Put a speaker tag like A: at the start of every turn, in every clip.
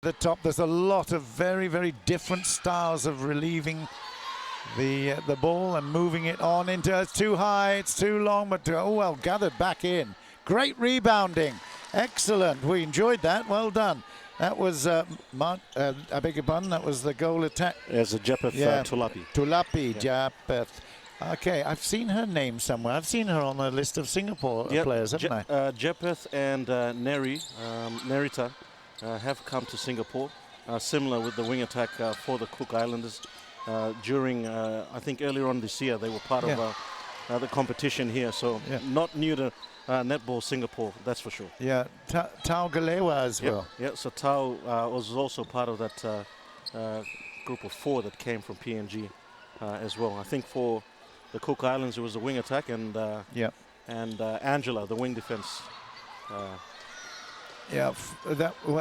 A: the top. There's a lot of very, very different styles of relieving the ball and moving it on into. It's too high, it's too long, but oh well, gathered back in. Great rebounding, excellent. We enjoyed that. Well done. That was I beg your pardon. That was the goal attack.
B: As a Japheth,
A: yeah,
B: Tulapi.
A: Tulapi Japheth. Okay, I've seen her name somewhere. I've seen her on the list of Singapore players, haven't I?
B: Japheth and Nerita have come to Singapore, similar with the wing attack for the Cook Islanders. During, I think earlier on this year, they were part of the competition here, so not new to netball Singapore, that's for sure. Yeah,
A: Tau Galewa as well.
B: Yeah, so Tau was also part of that group of 4 that came from PNG as well. I think for the Cook Islands, it was the wing attack, and Angela, the wing defense.
A: Well,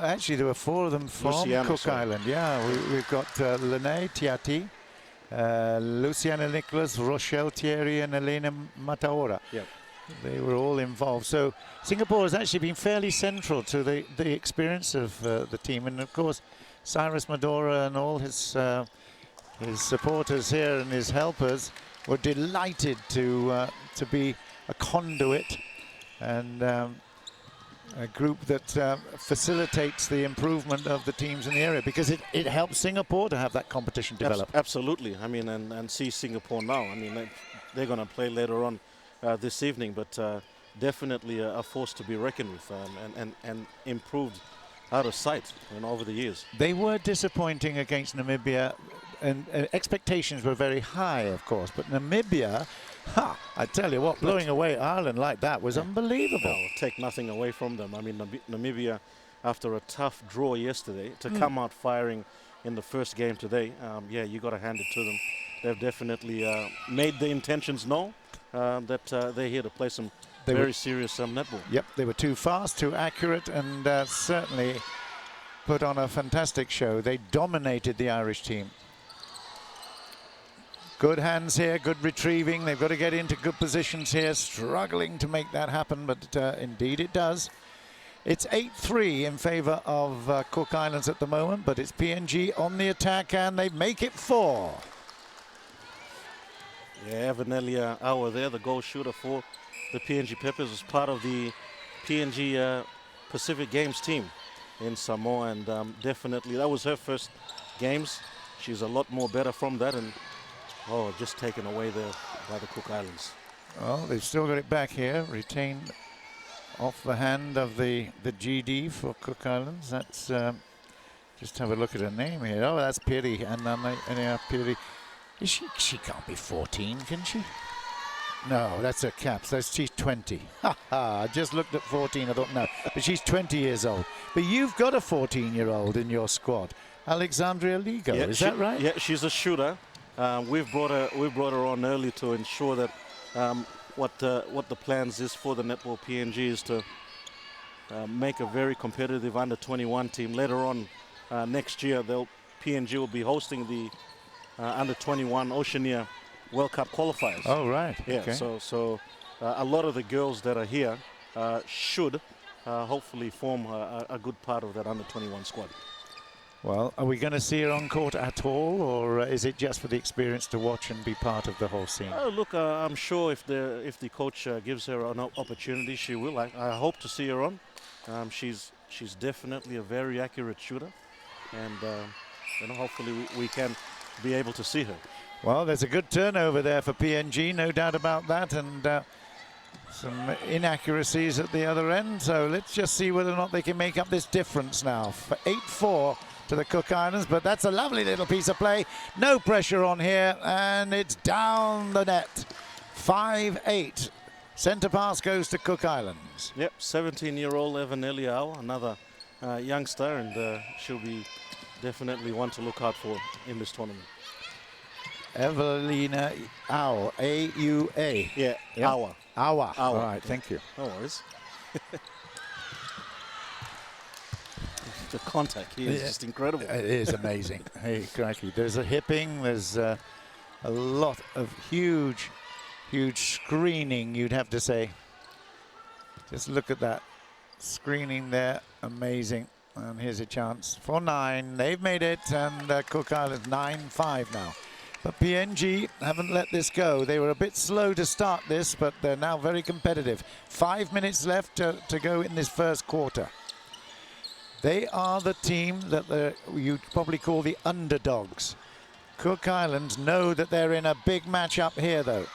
A: actually, there were 4 of them from
B: Luciana,
A: Cook Island. Yeah, we've got Lenae, Tiati, Luciana, Nicholas, Rochelle, Teiri, and Elena Mataora.
B: Yeah.
A: They were all involved. So Singapore has actually been fairly central to the experience of the team. And of course, Cyrus Medora and all his supporters here and his helpers were delighted to be a conduit and a group that facilitates the improvement of the teams in the area, because it helps Singapore to have that competition develop.
B: Absolutely. I mean, and see Singapore now. I mean, they're going to play later on this evening, but definitely a force to be reckoned with, and improved out of sight over the years.
A: They were disappointing against Namibia, and expectations were very high, of course, but Namibia, I tell you what, blowing away Ireland like that was unbelievable.
B: No, take nothing away from them. I mean, Namibia, after a tough draw yesterday, to come out firing in the first game today, you got to hand it to them. They've definitely made the intentions known that they're here to play some very serious netball.
A: Yep, they were too fast, too accurate, and certainly put on a fantastic show. They dominated the Irish team. Good hands here, good retrieving. They've got to get into good positions here, struggling to make that happen, but indeed it does. It's 8-3 in favor of Cook Islands at the moment, but it's PNG on the attack, and they make it 4.
B: Yeah, Evanelia Aua there, the goal shooter for the PNG Peppers, was part of the PNG Pacific Games team in Samoa, and definitely that was her first games. She's a lot more better from that, and just taken away there by the Cook Islands.
A: Well, they've still got it back here, retained off the hand of the GD for Cook Islands. That's just have a look at her name here. Oh, that's Piri Anania. Piri. She can't be 14, can she? No, that's her caps. She's 20. I just looked at 14. I thought no, but she's 20 years old. But you've got a 14-year-old in your squad, Alexandria Ligo. Is that right?
B: Yeah, she's a shooter. We've brought her on early to ensure that what the plans is for the netball PNG is to make a very competitive under-21 team. Later on next year, PNG will be hosting the under-21 Oceania World Cup qualifiers.
A: Oh, right.
B: Yeah.
A: Okay.
B: So a lot of the girls that are here should hopefully form a good part of that under-21 squad.
A: Well, are we going to see her on court at all, or is it just for the experience to watch and be part of the whole scene?
B: Look, I'm sure if the coach gives her an opportunity, she will. I hope to see her on. She's definitely a very accurate shooter, and hopefully we can be able to see her.
A: Well, there's a good turnover there for PNG, no doubt about that, and some inaccuracies at the other end. So let's just see whether or not they can make up this difference now. For 8-4 to the Cook Islands, but that's a lovely little piece of play. No pressure on here, and it's down the net. 5-8. Centre pass goes to Cook Islands.
B: Yep, 17-year-old Evanelia Aua, another youngster, and she'll be definitely one to look out for in this tournament.
A: Evelina Aua, A-U-A.
B: Yeah, yep. Aua.
A: Aua. All right, thank you.
B: No worries. The contact here is just incredible.
A: It is amazing. Hey, crikey. There's a hipping, there's a lot of huge screening, you'd have to say. Just look at that screening there, amazing. And here's a chance for 9. They've made it, and Cook Islands 9-5 now. But PNG haven't let this go. They were a bit slow to start this, but they're now very competitive. 5 minutes left to go in this first quarter. They are the team that you'd probably call the underdogs. Cook Islands know that they're in a big match up here, though.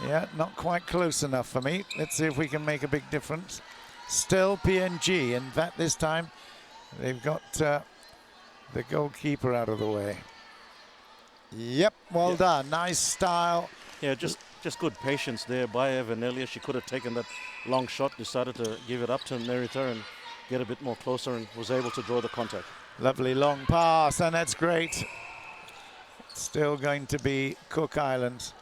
A: Yeah, not quite close enough for me. Let's see if we can make a big difference. Still PNG. In fact, this time they've got the goalkeeper out of the way. Yep, well done. Nice style.
B: Yeah, just good patience there by Evanelia. She could have taken that long shot, decided to give it up to Nerita and get a bit more closer, and was able to draw the contact.
A: Lovely long pass, and that's great. Still going to be Cook Islands.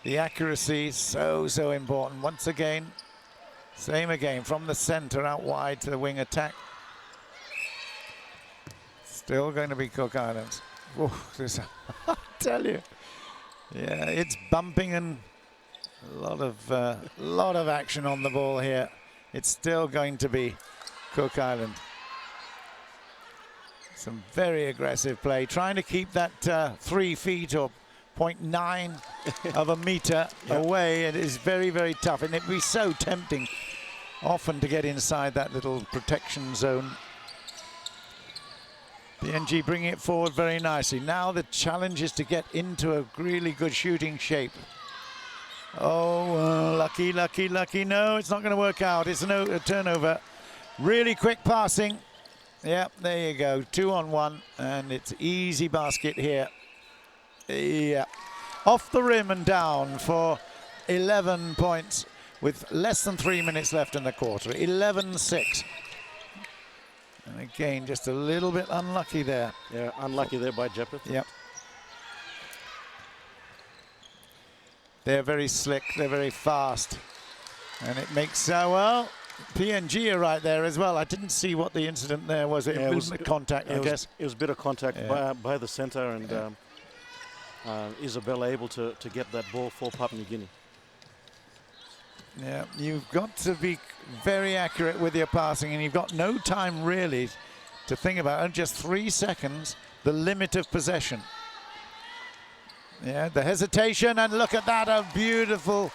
A: The accuracy, so important. Once again, same again, from the center out wide to the wing attack. Still going to be Cook Islands. I tell you. Yeah, it's bumping and a lot of action on the ball here. It's still going to be Cook Island. Some very aggressive play, trying to keep that 3 feet or 0.9 of a meter away. It is very, very tough, and it'd be so tempting often to get inside that little protection zone. PNG bringing it forward very nicely. Now the challenge is to get into a really good shooting shape. Oh, lucky. No, it's not going to work out. It's a turnover. Really quick passing. Yep, there you go. 2-on-1, and it's easy basket here. Yeah, off the rim and down for 11 points with less than 3 minutes left in the quarter. 11-6. And again, just a little bit unlucky there.
B: Yeah, unlucky there by Japheth.
A: Yep. They're very slick, they're very fast. And it makes, well, PNG are right there as well. I didn't see what the incident there was. It was contact, I guess.
B: It was a bit of contact by the center, and Isabelle able to get that ball for Papua New Guinea.
A: Yeah, you've got to be very accurate with your passing, and you've got no time really to think about it. Just 3 seconds, the limit of possession. Yeah, the hesitation, and look at that, a beautiful,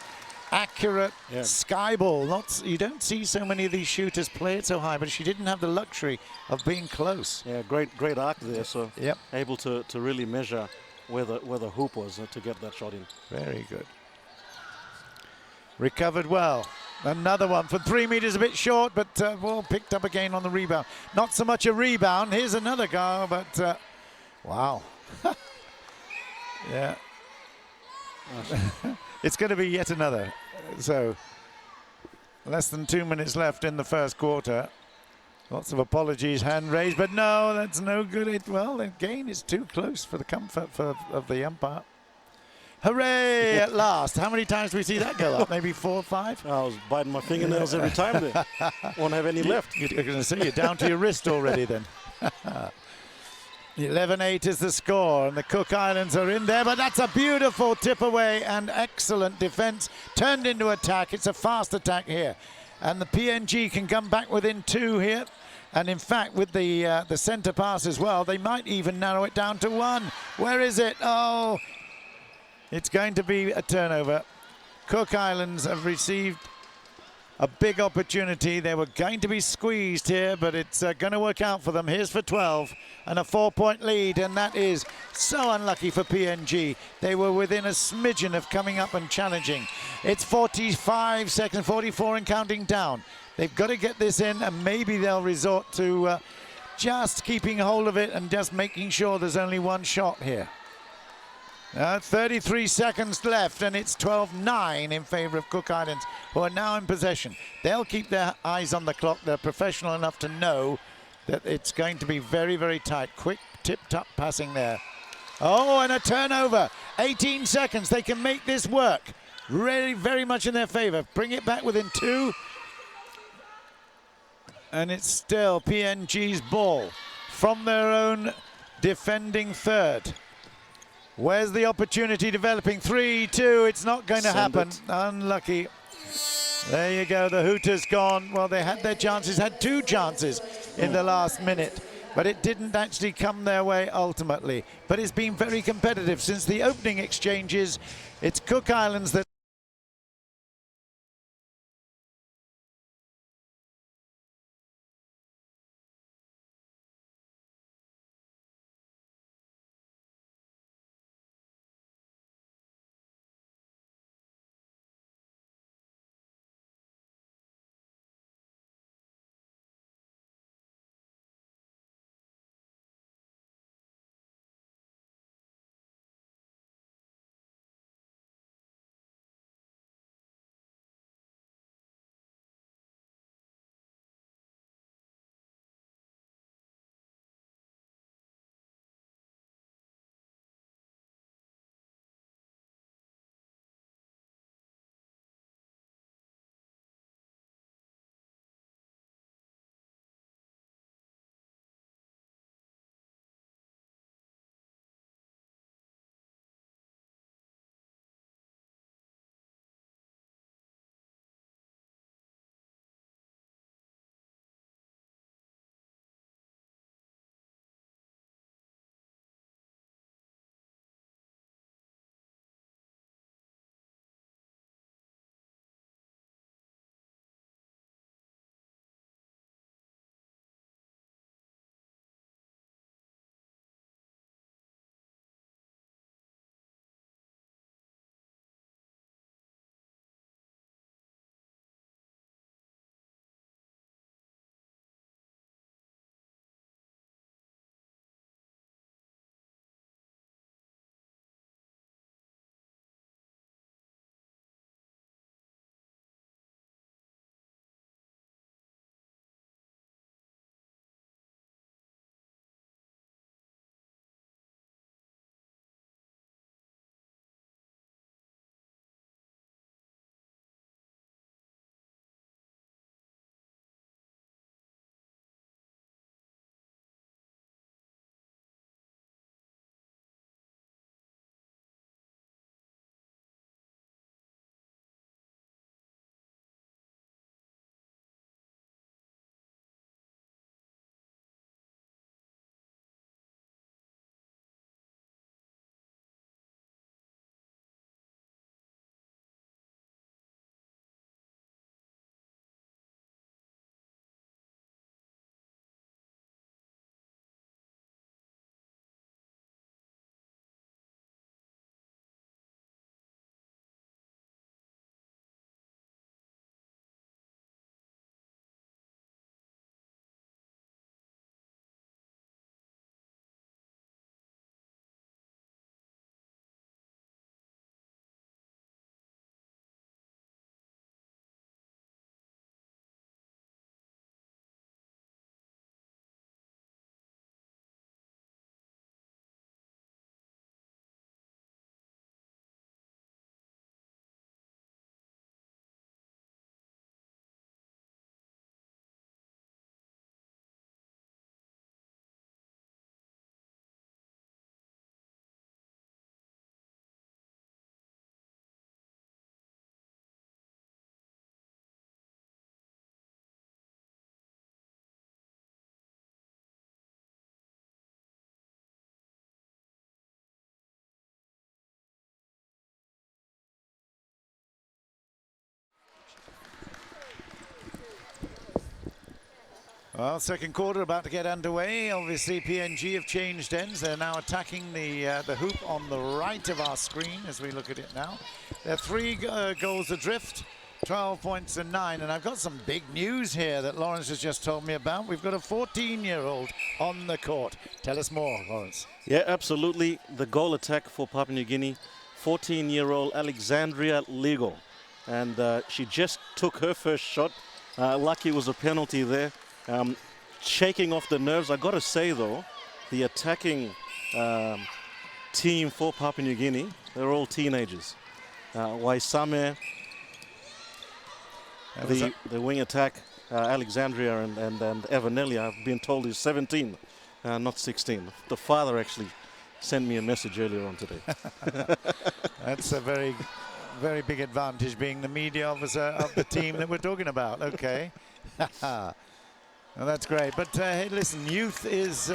A: accurate sky ball. You don't see so many of these shooters play it so high, but she didn't have the luxury of being close.
B: Yeah, great arc there, so able to really measure where the hoop was to get that shot in.
A: Very good. Recovered well. Another one from 3 meters, a bit short, but ball picked up again on the rebound. Not so much a rebound. Here's another goal, but wow. Yeah. It's going to be yet another. So less than 2 minutes left in the first quarter. Lots of apologies, hand raised, but no, that's no good. Well, again, it's too close for the comfort of the umpire. Hooray, at last. How many times do we see that go up? Maybe 4 or 5?
B: I was biting my fingernails every time there. Won't have any left.
A: You're going to say you're down to your wrist already then. 11-8 is the score, and the Cook Islands are in there, but that's a beautiful tip away and excellent defense turned into attack. It's a fast attack here, and the PNG can come back within 2 here, and in fact with the center pass as well, they might even narrow it down to 1. Where is it? Oh, it's going to be a turnover. Cook Islands have received a big opportunity. They were going to be squeezed here, but it's going to work out for them. Here's for 12 and a 4-point lead, and that is so unlucky for PNG. They were within a smidgen of coming up and challenging. It's 45 seconds, 44 and counting down. They've got to get this in, and maybe they'll resort to just keeping hold of it and just making sure there's only 1 shot here. 33 seconds left, and it's 12-9 in favor of Cook Islands, who are now in possession. They'll keep their eyes on the clock. They're professional enough to know that it's going to be very, very tight. Quick tip-top passing there. Oh, and a turnover. 18 seconds. They can make this work. Really, very much in their favor. Bring it back within 2. And it's still PNG's ball from their own defending third. Where's the opportunity developing? 3-2, it's not going to happen. Unlucky. There you go, the Hooters gone. Well, they had their chances, had 2 chances in the last minute, but it didn't actually come their way ultimately. But it's been very competitive since the opening exchanges. It's Cook Islands that well, second quarter about to get underway. Obviously, PNG have changed ends. They're now attacking the hoop on the right of our screen as we look at it now. They're 3 goals adrift, 12 points to 9. And I've got some big news here that Lawrence has just told me about. We've got a 14-year-old on the court. Tell us more, Lawrence.
B: Yeah, absolutely. The goal attack for Papua New Guinea, 14-year-old Alexandria Ligo. And she just took her first shot. Lucky it was a penalty there. Shaking off the nerves. I got to say, though, the attacking team for Papua New Guinea, they're all teenagers. Waisame, the wing attack, Alexandria and Evanelia, I've been told is 17, not 16. The father actually sent me a message earlier on today.
A: That's a very very big advantage being the media officer of the team that we're talking about. Okay. Well, that's great. But hey, listen, youth is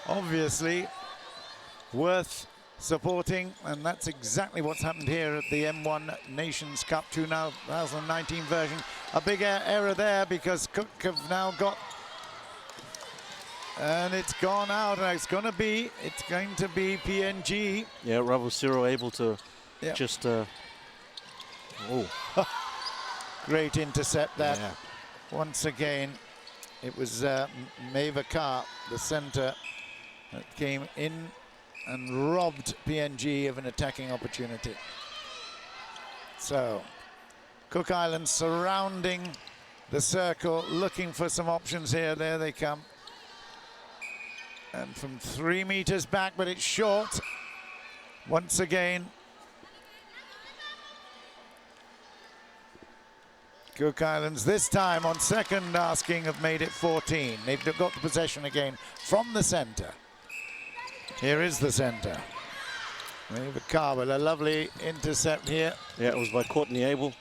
A: obviously worth supporting, and that's exactly what's happened here at the M1 Nations Cup 2019 version. A big error there because Cook have now got, and it's gone out, and it's going to be PNG.
B: Yeah, Ravusiro able to just
A: great intercept that.
B: Yeah.
A: Once again, it was Maeva Carr, the center, that came in and robbed PNG of an attacking opportunity. So, Cook Islands surrounding the circle, looking for some options here. There they come. And from 3 meters back, but it's short. Once again, Cook Islands this time on second asking have made it 14. They've got the possession again from the center. Here is the center. Maybe Carr with a lovely intercept here.
B: Yeah, it was by Courtney Abel.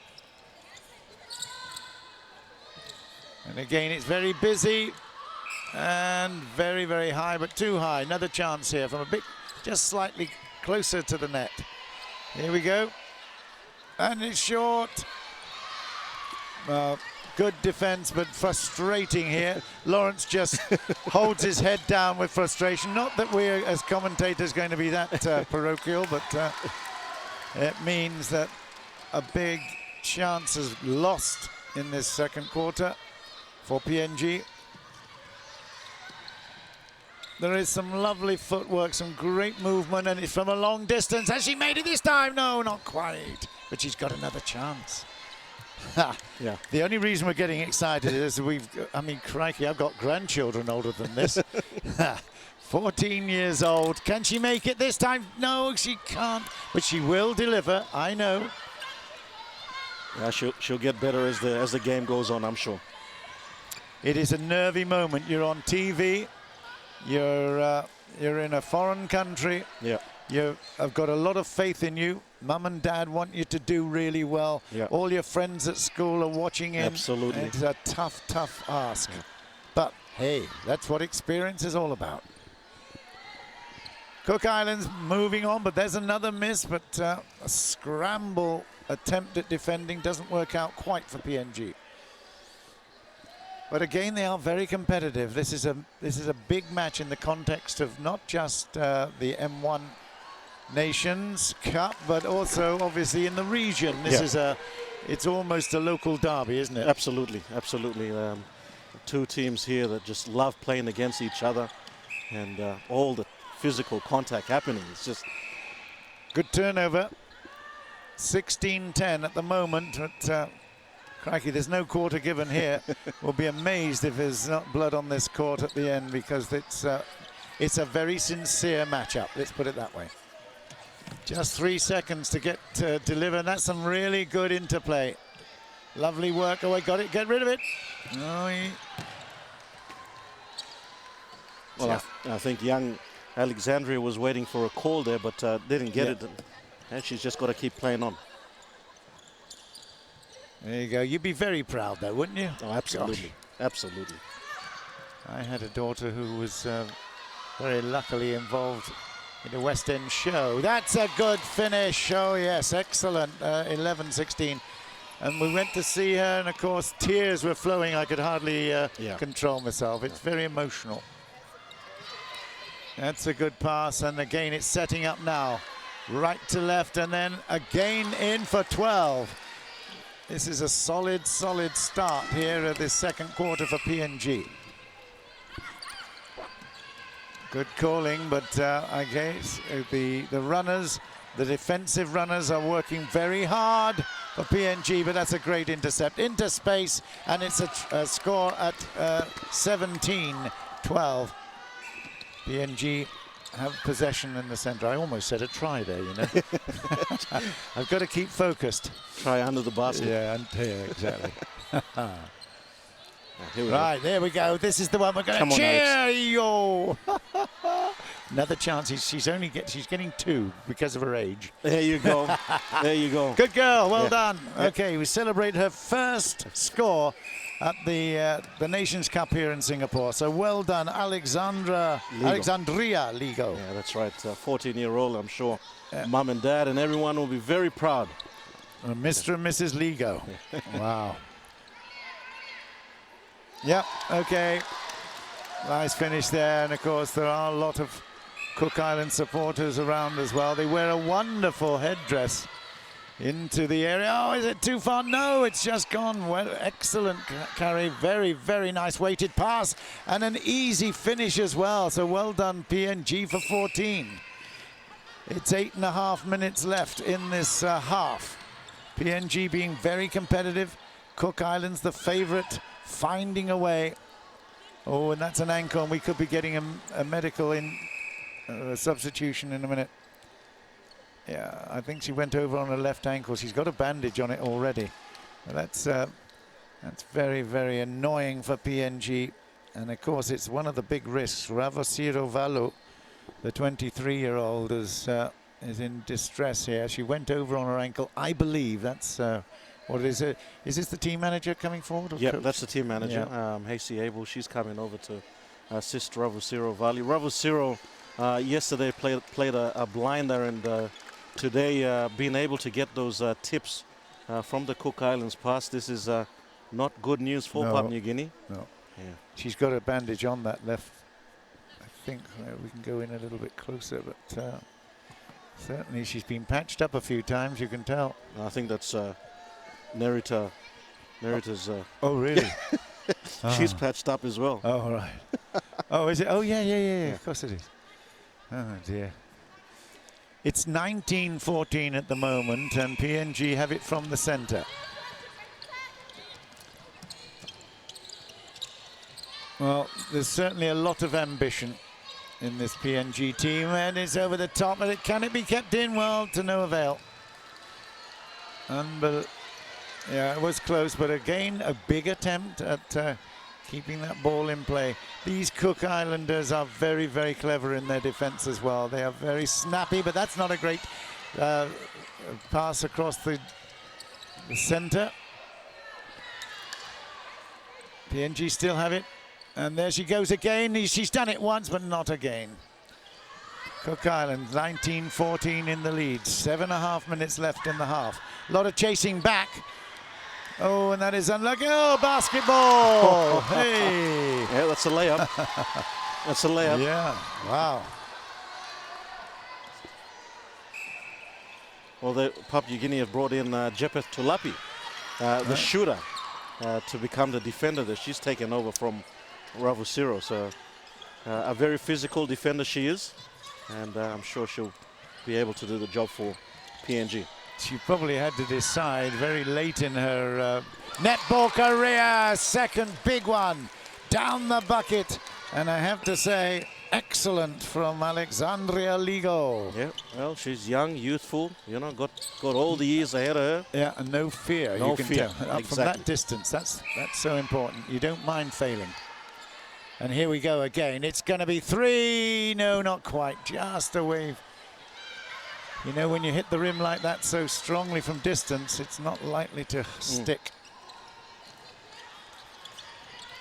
A: And again, it's very busy and very, very high, but too high. Another chance here from a bit, just slightly closer to the net. Here we go. And it's short. Good defense, but frustrating here. Lawrence just holds his head down with frustration. Not that we're, as commentators, going to be that parochial, but it means that a big chance is lost in this second quarter for PNG. There is some lovely footwork, some great movement, and it's from a long distance. Has she made it this time? No, not quite. But she's got another chance.
B: Yeah.
A: The only reason we're getting excited is I mean, crikey, I've got grandchildren older than this. 14 years old. Can she make it this time? No, she can't. But she will deliver, I know.
B: Yeah, she'll get better as the game goes on, I'm sure.
A: It is a nervy moment. You're on TV. You're in a foreign country.
B: Yeah.
A: I've got a lot of faith in you. Mum and Dad want you to do really well.
B: Yeah.
A: All your friends at school are watching in.
B: Absolutely.
A: It's a tough, tough ask. Yeah. But hey, that's what experience is all about. Cook Islands moving on, but there's another miss, but a scramble attempt at defending doesn't work out quite for PNG. But again, they are very competitive. This is a big match in the context of not just the M1 Nations Cup, but also obviously in the region. It's almost a local derby, isn't it?
B: Absolutely, absolutely. Two teams here that just love playing against each other, and all the physical contact happening. It's just
A: good turnover. 16-10 at the moment. But, crikey, there's no quarter given here. We'll be amazed if there's not blood on this court at the end, because it's a very sincere matchup. Let's put it that way. Just 3 seconds to get to deliver, and that's some really good interplay. Lovely work. Oh, I got it. Get rid of it. Oh,
B: well, I think young Alexandria was waiting for a call there, but didn't get it. And she's just got to keep playing on.
A: There you go. You'd be very proud, though, wouldn't you?
B: Oh, absolutely.
A: Gosh.
B: Absolutely.
A: I had a daughter who was very luckily involved in a West End show. That's a good finish. Oh, yes, excellent. 11-16. And we went to see her, and, of course, tears were flowing. I could hardly control myself. It's very emotional. That's a good pass, and again, it's setting up now. Right to left, and then again in for 12. This is a solid, solid start here at this second quarter for PNG. Good calling, but I guess the runners, the defensive runners, are working very hard for PNG, but that's a great intercept into space, and it's a score at 17-12. PNG have possession in the center. I almost said a try there, you know. I've got to keep focused.
B: Try under the basket.
A: Yeah, exactly.
B: Here we
A: go. There we go. This is the one we're going to cheer. Yo! Another chance. She's getting 2 because of her age.
B: There you go. There you go.
A: Good girl. Well done. Okay, we celebrate her first score at the Nations Cup here in Singapore. So well done, Alexandria Ligo.
B: Yeah, that's right. 14-year-old. I'm sure Mum and Dad and everyone will be very proud.
A: Mr. and Mrs. Ligo. Wow. Yep. Okay. Nice finish there, and of course there are a lot of Cook Island supporters around as well. They wear a wonderful headdress into the area. Oh, is it too far? No, it's just gone. Well, excellent carry. Very, very nice weighted pass and an easy finish as well. So well done, PNG, for 14. It's 8.5 minutes left in this half. PNG being very competitive. Cook Islands the favorite, finding a way. Oh, and that's an ankle, and we could be getting a medical in substitution in a minute. Yeah, I think she went over on her left ankle. She's got a bandage on it already. That's very, very annoying for PNG. And of course, it's one of the big risks. Ravusiro Valu, the 23-year-old, is in distress here. She went over on her ankle. I believe that's what it is. Is this the team manager coming forward?
B: Yeah, that's the team manager.
A: Yeah.
B: Hasey Abel, she's coming over to assist Ravusiro Valu. Ravusiro yesterday played a blinder, and today being able to get those tips from the Cook Islands pass. This is not good news for Papua New Guinea.
A: No.
B: Yeah.
A: She's got a bandage on that left. I think we can go in a little bit closer, but certainly she's been patched up a few times, you can tell.
B: I think that's Nerita. Nerita's.
A: Oh, really?
B: She's patched up as well.
A: Oh, right. Oh, is it? Oh, yeah. Of course it is. Oh, dear. It's 19-14 at the moment, and PNG have it from the centre. Well, there's certainly a lot of ambition in this PNG team, and it's over the top, but can it be kept in? Well, to no avail. Yeah, it was close, but again, a big attempt at keeping that ball in play. These Cook Islanders are very, very clever in their defense as well. They are very snappy, but that's not a great pass across the center. PNG still have it. And there she goes again. She's done it once, but not again. Cook Islands, 19-14 in the lead. 7.5 minutes left in the half. A lot of chasing back. Oh, and that is unlucky. Oh, basketball! Hey!
B: Yeah, that's a layup. That's a layup.
A: Yeah, wow.
B: Well, Papua New Guinea have brought in Japheth Tulapi, the shooter, to become the defender that she's taken over from Ravusiro. So a very physical defender she is, and I'm sure she'll be able to do the job for PNG.
A: She probably had to decide very late in her netball career. Second big one down the bucket, and I have to say, excellent from Alexandria Ligo.
B: Yeah, well, she's young, youthful, you know, got all the years ahead of her.
A: Yeah, and no fear.
B: No
A: you can
B: fear.
A: tell.
B: Exactly.
A: From that distance, that's so important. You don't mind failing. And here we go again. It's going to be 3. No, not quite. Just a wave. You know, when you hit the rim like that so strongly from distance, it's not likely to stick.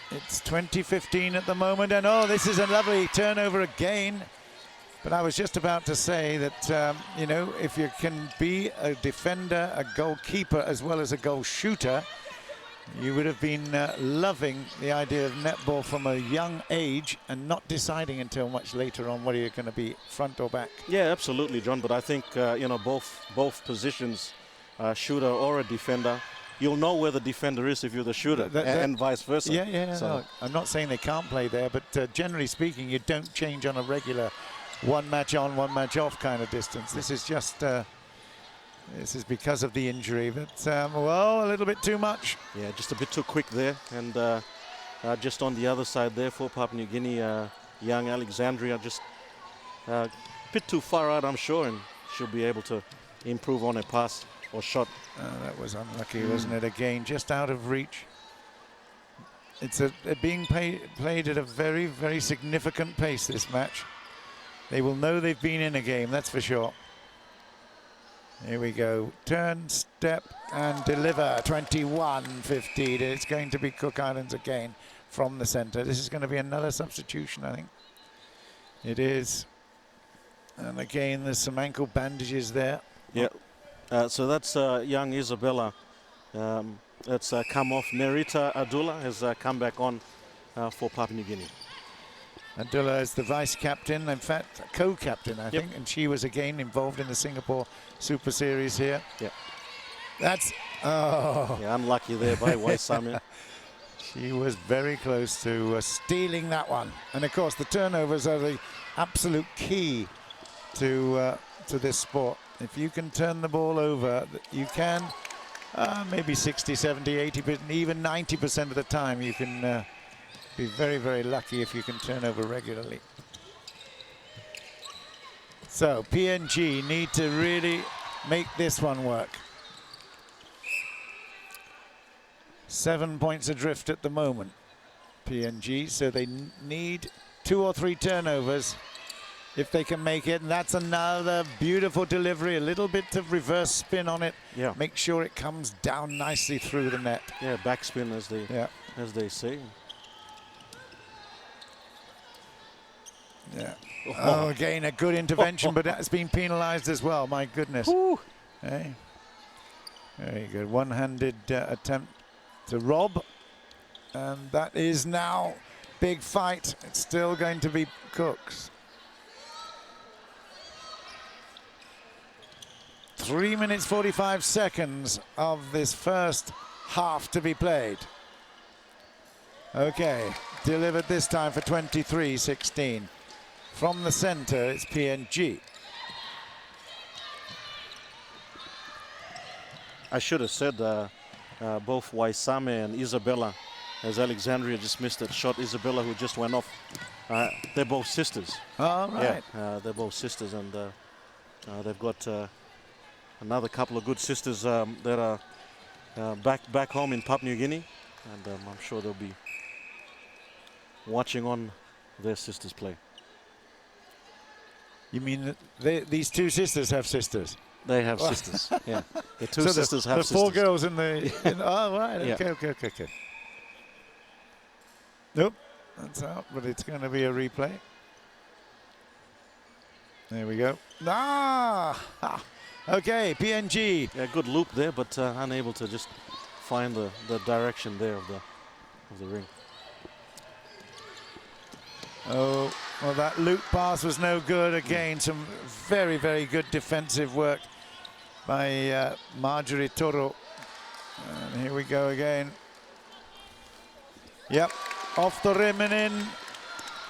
A: It's 20-15 at the moment, and oh, this is a lovely turnover again. But I was just about to say that, you know, if you can be a defender, a goalkeeper, as well as a goal shooter, you would have been loving the idea of netball from a young age and not deciding until much later on whether you're going to be front or back.
B: Yeah, absolutely, John. But I think, you know, both positions, shooter or a defender, you'll know where the defender is if you're the shooter, and vice versa.
A: Yeah.
B: So.
A: No, I'm not saying they can't play there, but generally speaking, you don't change on a regular one match on, one match off kind of distance. This is just, this is because of the injury, but well, a little bit too much.
B: Yeah, just a bit too quick there, and just on the other side there for Papua New Guinea, young Alexandria, just a bit too far out, I'm sure, and she'll be able to improve on her pass or shot.
A: That was unlucky, wasn't it? Again, just out of reach. It's being played at a very, very significant pace, this match. They will know they've been in a game, that's for sure. Here we go. Turn, step, and deliver. 21-15. It's going to be Cook Islands again from the center. This is going to be another substitution, I think. It is. And again, there's some ankle bandages there.
B: Yeah. So that's young Isabella. That's come off. Nerita Adula has come back on for Papua New Guinea.
A: Adula is the vice captain, in fact, co-captain, I think, and she was again involved in the Singapore Super Series here.
B: Yeah.
A: That's, oh.
B: Yeah, unlucky there by Waisame.
A: She was very close to stealing that one. And of course, the turnovers are the absolute key to this sport. If you can turn the ball over, you can, maybe 60, 70, 80, even 90% of the time, you can be very, very lucky if you can turn over regularly. So PNG need to really make this one work. 7 points adrift at the moment, PNG, so they need 2 or 3 turnovers if they can make it. And that's another beautiful delivery, a little bit of reverse spin on it.
B: Yeah.
A: Make sure it comes down nicely through the net.
B: Yeah, backspin as they say.
A: Yeah. Oh, again, a good intervention, but that's been penalized as well. My goodness. Hey. Very good. One-handed attempt to rob. And that is now big fight. It's still going to be Cook's. 3 minutes 45 seconds of this first half to be played. Okay, delivered this time for 23-16. From the center, it's PNG.
B: I should have said both Waisame and Isabella, as Alexandria just missed that shot. Isabella, who just went off, they're both sisters.
A: All right.
B: Yeah, they're both sisters, and they've got another couple of good sisters that are back home in Papua New Guinea, and I'm sure they'll be watching on their sisters play.
A: You mean that these 2 sisters have sisters?
B: They have sisters, yeah. The 2 sisters have sisters.
A: The 4 girls in the... oh, right,
B: yeah.
A: Okay. Nope, that's out, but it's going to be a replay. There we go. Ah! Okay, PNG.
B: Yeah, good loop there, but unable to just find the direction there of the ring.
A: Oh, well, that loop pass was no good. Again, some very, very good defensive work by Marjorie Toru. And here we go again. Yep, off the rim and in.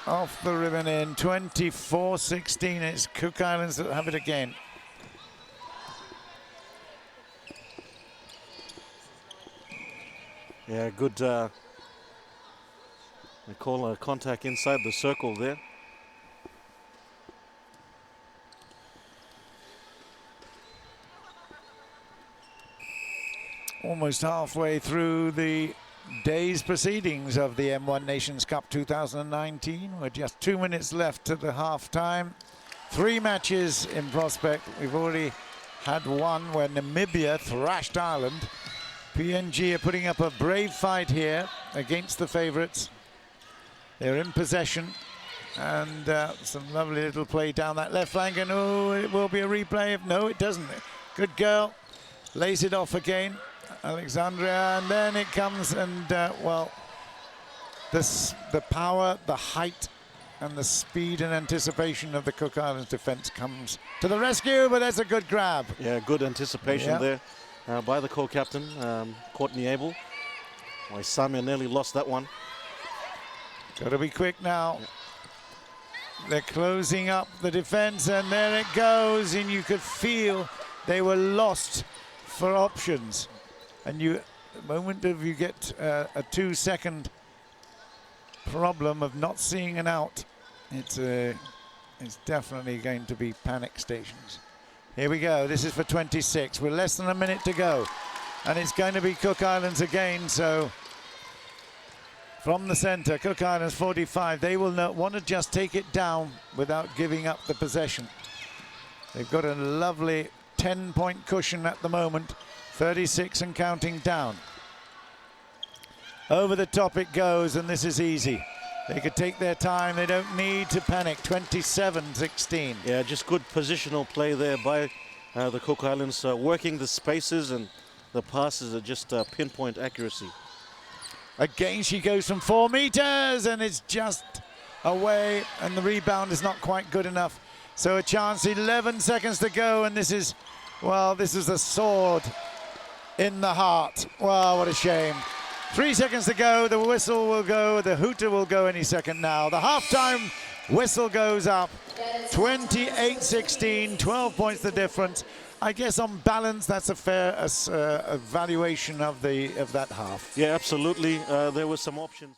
A: Off the rim and in. 24-16. It's Cook Islands that have it again.
B: Yeah, good. They call a contact inside the circle there.
A: Almost halfway through the day's proceedings of the M1 Nations Cup 2019. We're just 2 minutes left to the half-time. 3 matches in prospect. We've already had one where Namibia thrashed Ireland. PNG are putting up a brave fight here against the favourites. They're in possession, and some lovely little play down that left flank, and oh, it will be a replay. No, it doesn't. Good girl. Lays it off again, Alexandria, and then it comes, and well, the power, the height, and the speed and anticipation of the Cook Islands defence comes to the rescue, but that's a good grab.
B: Yeah, good anticipation there by the co-captain, Courtney Abel. Waisame nearly lost that one.
A: Got to be quick now. They're closing up the defense, and there it goes, and you could feel they were lost for options. And the moment of you get a 2-second problem of not seeing an out, it's definitely going to be panic stations. Here we go. This is for 26. We're less than a minute to go, and it's going to be Cook Islands again. So from the center. Cook Islands 45. They will want to just take it down without giving up the possession. They've got a lovely 10-point cushion at the moment. 36 and counting down. Over the top it goes, and this is easy. They could take their time. They don't need to panic. 27-16.
B: Yeah, just good positional play there by the Cook Islands, working the spaces, and the passes are just pinpoint accuracy.
A: Again, she goes from 4 meters, and it's just away, and the rebound is not quite good enough. So a chance, 11 seconds to go, and this is, well, this is a sword in the heart. Wow, what a shame. 3 seconds to go, the whistle will go, the hooter will go any second now. The halftime whistle goes up, 28-16, 12 points the difference. I guess on balance, that's a fair evaluation of that half.
B: Yeah, absolutely. There were some options.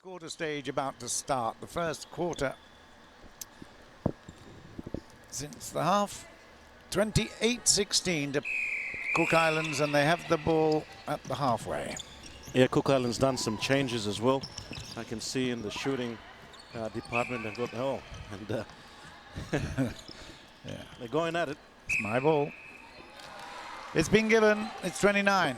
A: Quarter stage about to start. The first quarter since the half. 28-16 to Cook Islands, and they have the ball at the halfway.
B: Yeah, Cook Islands done some changes as well. I can see in the shooting department they've got
A: Yeah,
B: they're going at it.
A: it's my ball. It's been given. It's 29.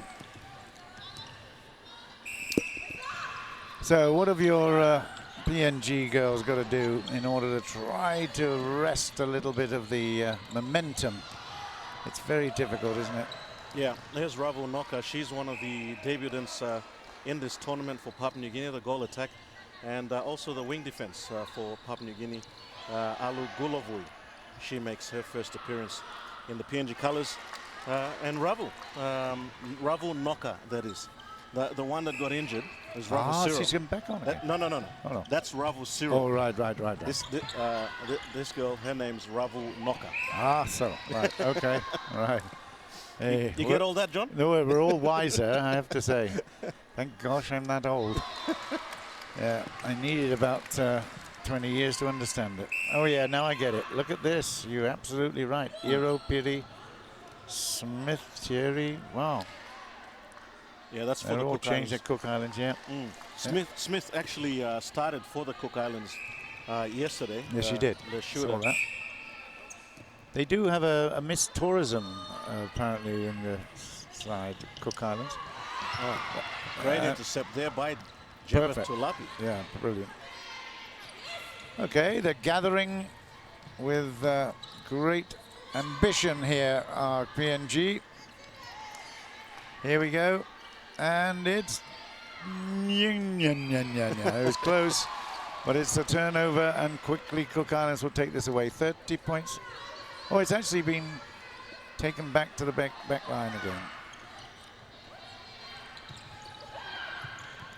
A: So what have your PNG girls got to do in order to try to wrest a little bit of the momentum? It's very difficult, isn't it?
B: Yeah, there's Ravu Noka. She's one of the debutants in this tournament for Papua New Guinea, the goal attack, and also the wing defense for Papua New Guinea. Alu Gulovui, she makes her first appearance in the PNG colours. And Ravu Noka, that is. The one that got injured is Ravusiro.
A: She's getting back on it.
B: No.
A: Oh, no.
B: That's Ravusiro.
A: Oh, right.
B: This girl, her name's Ravu Noka.
A: Right, okay, right. Hey,
B: You get all that, John?
A: No, we're all wiser, I have to say. Thank gosh I'm that old. Yeah, I needed about 20 years to understand it. Oh yeah, now I get it. Look at this. You're absolutely right. Iro, Piri, Smith, Thierry. Wow.
B: Yeah, that's for
A: They're
B: the
A: all
B: Cook
A: changed
B: Islands.
A: at Cook Islands, yeah.
B: Smith actually started for the Cook Islands yesterday.
A: Yes, she did.
B: The
A: Saw
B: shooter.
A: that. They do have a Miss Tourism apparently in the side, Cook Islands.
B: Oh, great intercept there by Japheth
A: Perfect.
B: Tulapi.
A: Yeah, brilliant. Okay, they're gathering with great ambition here, our PNG. Here we go. And it's... It was close, but it's a turnover, and quickly Cook Islands will take this away. 30 points. Oh, it's actually been taken back to the back line again.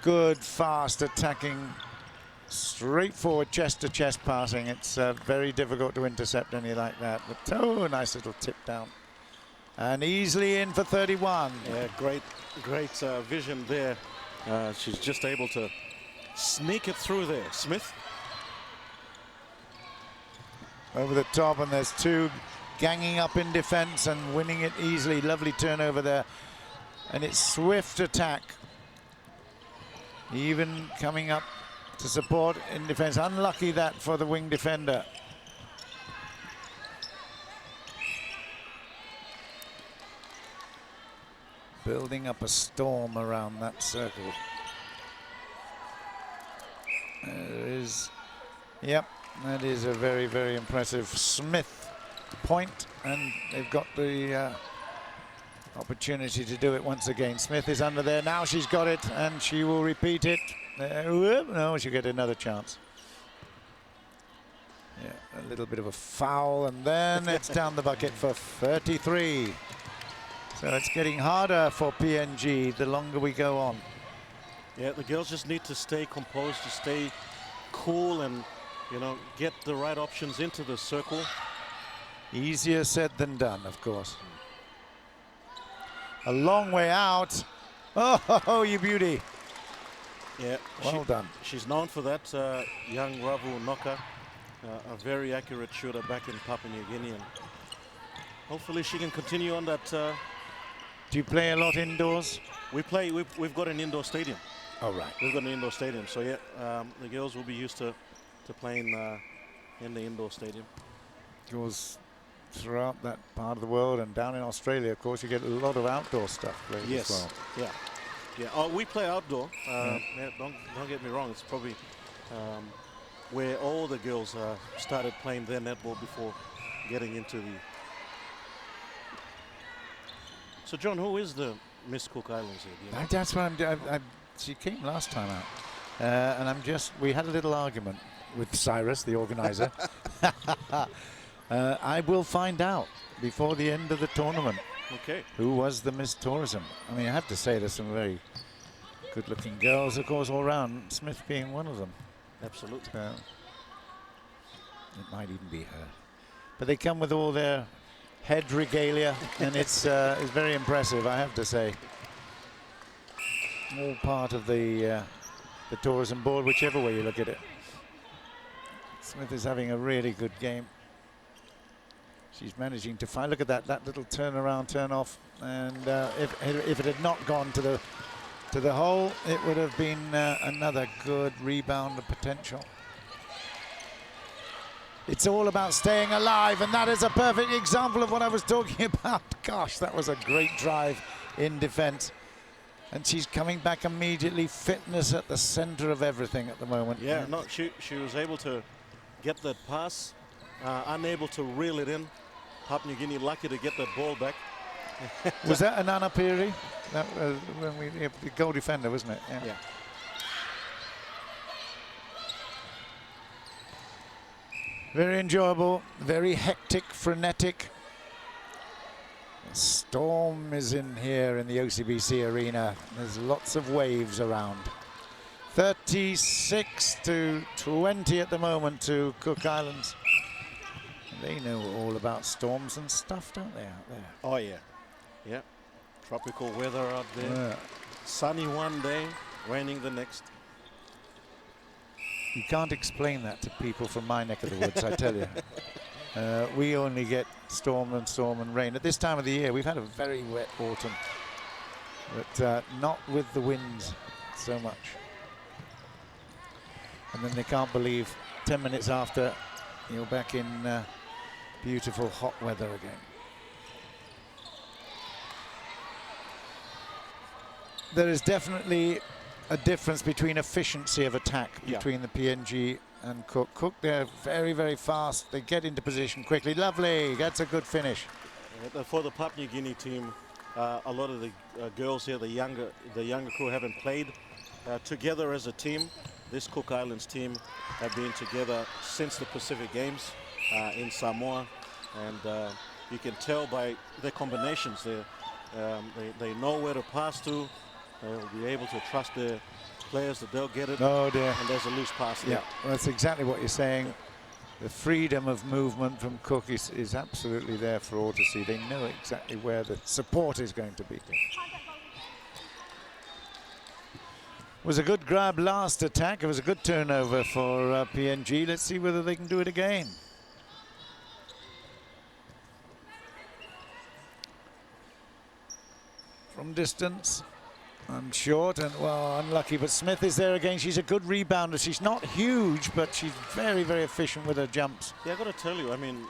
A: Good, fast attacking, straightforward chest-to-chest passing. It's very difficult to intercept any like that. But oh, nice little tip down. And easily in for 31.
B: Yeah, great vision there. She's just able to sneak it through there. Smith.
A: Over the top, and there's two ganging up in defense and winning it easily. Lovely turnover there. And it's swift attack. Even coming up to support in defense. Unlucky that for the wing defender. Building up a storm around that circle. There is, yep, that is a very, very impressive Smith point, and they've got the opportunity to do it once again. Smith is under there, now she's got it, and she will repeat it. No, she'll get another chance. Yeah, a little bit of a foul, and then it's down the bucket for 33. So it's getting harder for PNG the longer we go on.
B: Yeah, the girls just need to stay composed, to stay cool, and get the right options into the circle.
A: Easier said than done, of course. A long way out. Oh, you beauty.
B: Yeah,
A: well done.
B: She's known for that, young Ravu Noka, a very accurate shooter back in Papua New Guinea. And hopefully she can continue on that.
A: Do you play a lot indoors?
B: We've got an indoor stadium.
A: Oh, right.
B: We've got an indoor stadium. So, yeah, the girls will be used to playing in the indoor stadium.
A: Because throughout that part of the world and down in Australia, of course, you get a lot of outdoor stuff played as well.
B: Yeah. Oh, we play outdoor. Yeah, don't get me wrong. It's probably where all the girls started playing their netball before getting into the... So, John, who is the Miss Cook Islands here? Do you know?
A: That's what she came last time out. And we had a little argument with Cyrus, the organizer. I will find out before the end of the tournament.
B: Okay.
A: Who was the Miss Tourism? I mean, I have to say there's some very good-looking girls, of course, all around. Smith being one of them.
B: Absolutely.
A: It might even be her. But they come with all their head regalia, and it's very impressive, I have to say. All part of the the tourism board, whichever way you look at it. Smith is having a really good game. She's managing to find. Look at that little turnaround, turn off, and if it had not gone to the hole, it would have been another good rebound of potential. It's all about staying alive, and that is a perfect example of what I was talking about. Gosh, that was a great drive in defense. And she's coming back immediately. Fitness at the center of everything at the moment.
B: Yeah, no, she was able to get that pass, unable to reel it in. Papua New Guinea lucky to get that ball back.
A: Was that Anana Piri? That was when the goal defender, wasn't it?
B: Yeah.
A: Very enjoyable, very hectic, frenetic. A storm is in here in the OCBC arena. There's lots of waves around. 36-20 at the moment to Cook Islands. They know all about storms and stuff, don't they, out there?
B: Oh, yeah. Yeah. Tropical weather out there.
A: Yeah.
B: Sunny one day, raining the next.
A: You can't explain that to people from my neck of the woods, I tell you. We only get storm and rain. At this time of the year, we've had a very wet autumn, but not with the winds so much. And then they can't believe 10 minutes after, you're back in beautiful hot weather again. There is definitely a difference between efficiency of attack between the PNG and Cook. Cook, they're very, very fast. They get into position quickly. Lovely. That's a good finish.
B: For the Papua New Guinea team, a lot of the girls here, the younger crew, haven't played together as a team. This Cook Islands team have been together since the Pacific Games in Samoa, and you can tell by their combinations. They know where to pass to. They'll be able to trust their players that they'll get it.
A: Oh dear.
B: And there's a loose pass there.
A: Yeah, well, that's exactly what you're saying. The freedom of movement from Cook is absolutely there for all to see. They know exactly where the support is going to be. Was a good grab last attack. It was a good turnover for PNG. Let's see whether they can do it again. From distance. And short and, well, unlucky, but Smith is there again. She's a good rebounder. She's not huge, but she's very, very efficient with her jumps.
B: Yeah, I got to tell you, I mean,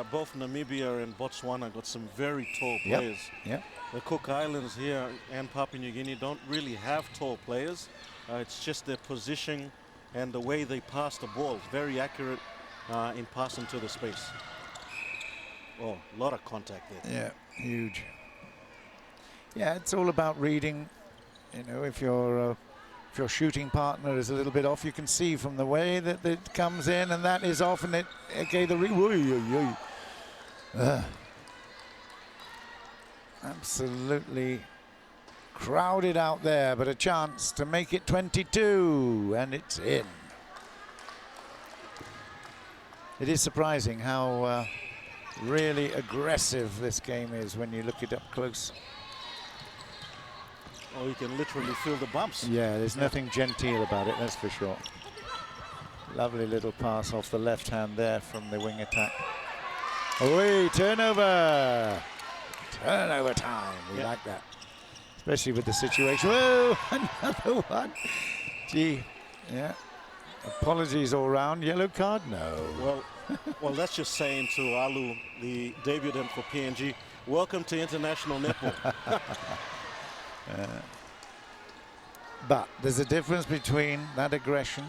B: both Namibia and Botswana got some very tall players.
A: Yeah.
B: The Cook Islands here and Papua New Guinea don't really have tall players. It's just their position and the way they pass the ball. Very accurate in passing to the space. Oh, a lot of contact there.
A: Yeah, huge. Yeah, it's all about reading. You know, if your shooting partner is a little bit off, you can see from the way that it comes in, and that is off, and it gave the absolutely crowded out there, but a chance to make it 22, and it's in. It is surprising how really aggressive this game is when you look it up close.
B: Oh, you can literally feel the bumps.
A: Yeah, there's nothing genteel about it, that's for sure. Lovely little pass off the left hand there from the wing attack. Away, turnover! Turnover time, we like that. Especially with the situation. Whoa, another one. Gee, yeah. Apologies all round, yellow card, no.
B: Well, that's just saying to Alu, the debutant for PNG, welcome to international netball.
A: But there's a difference between that aggression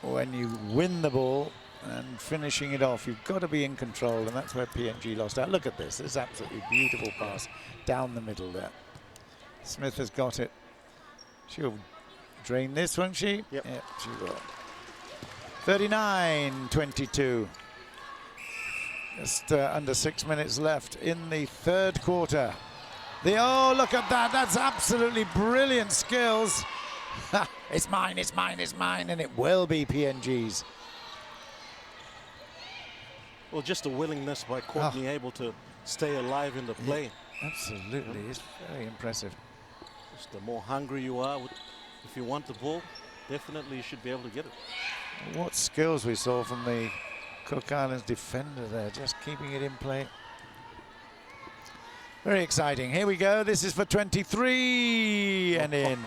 A: when you win the ball and finishing it off. You've got to be in control, and that's where PNG lost out. Look at this. It's absolutely beautiful pass down the middle there. Smith has got it. She'll drain this, won't she?
B: Yep.
A: Yep, she will. 39-22. Just under 6 minutes left in the third quarter. Oh, look at that. That's absolutely brilliant skills. It's mine, it's mine, it's mine, and it will be PNG's.
B: Well, just a willingness by Courtney able to stay alive in the play.
A: Yeah, absolutely, it's very impressive.
B: Just the more hungry you are, if you want the ball, definitely you should be able to get it.
A: What skills we saw from the Cook Islands defender there, just keeping it in play. Very exciting. Here we go. This is for 23 and in.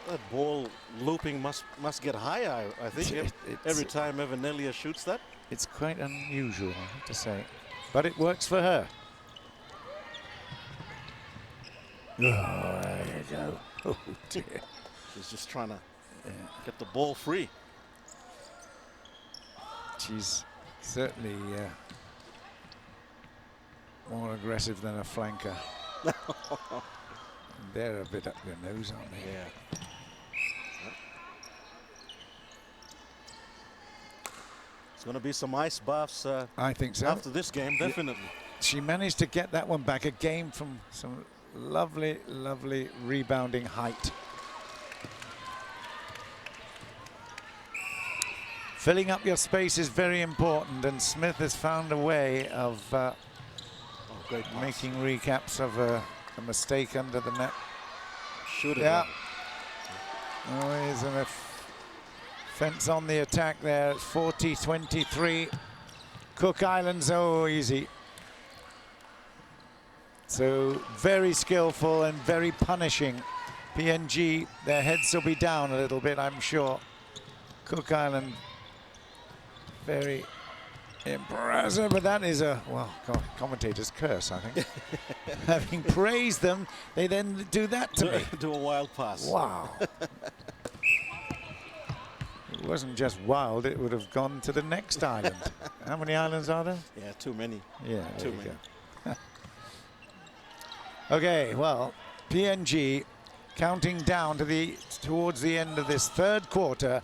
B: That ball looping must get higher, I think, every time Evanelia shoots that.
A: It's quite unusual, I have to say, but it works for her. Oh, there you go. Oh dear.
B: She's just trying to get the ball free.
A: She's certainly more aggressive than a flanker. They're a bit up their nose, aren't they?
B: Yeah. It's going to be some ice baths.
A: I think so.
B: After this game, definitely.
A: She managed to get that one back again from some lovely, lovely rebounding height. Filling up your space is very important, and Smith has found a way of making recaps of a mistake under the net.
B: Shoot it.
A: Yeah. Oh, he's an offense on the attack there. 40-23. Cook Islands, oh, easy. So very skillful and very punishing. PNG, their heads will be down a little bit, I'm sure. Cook Island, very impressive, but that is a, well, commentator's curse, I think. Having praised them, they then do that to me.
B: Do a wild pass.
A: Wow. It wasn't just wild, it would have gone to the next island. How many islands are there?
B: Yeah, too many.
A: Yeah,
B: too many.
A: Okay, well, PNG counting down to towards the end of this third quarter.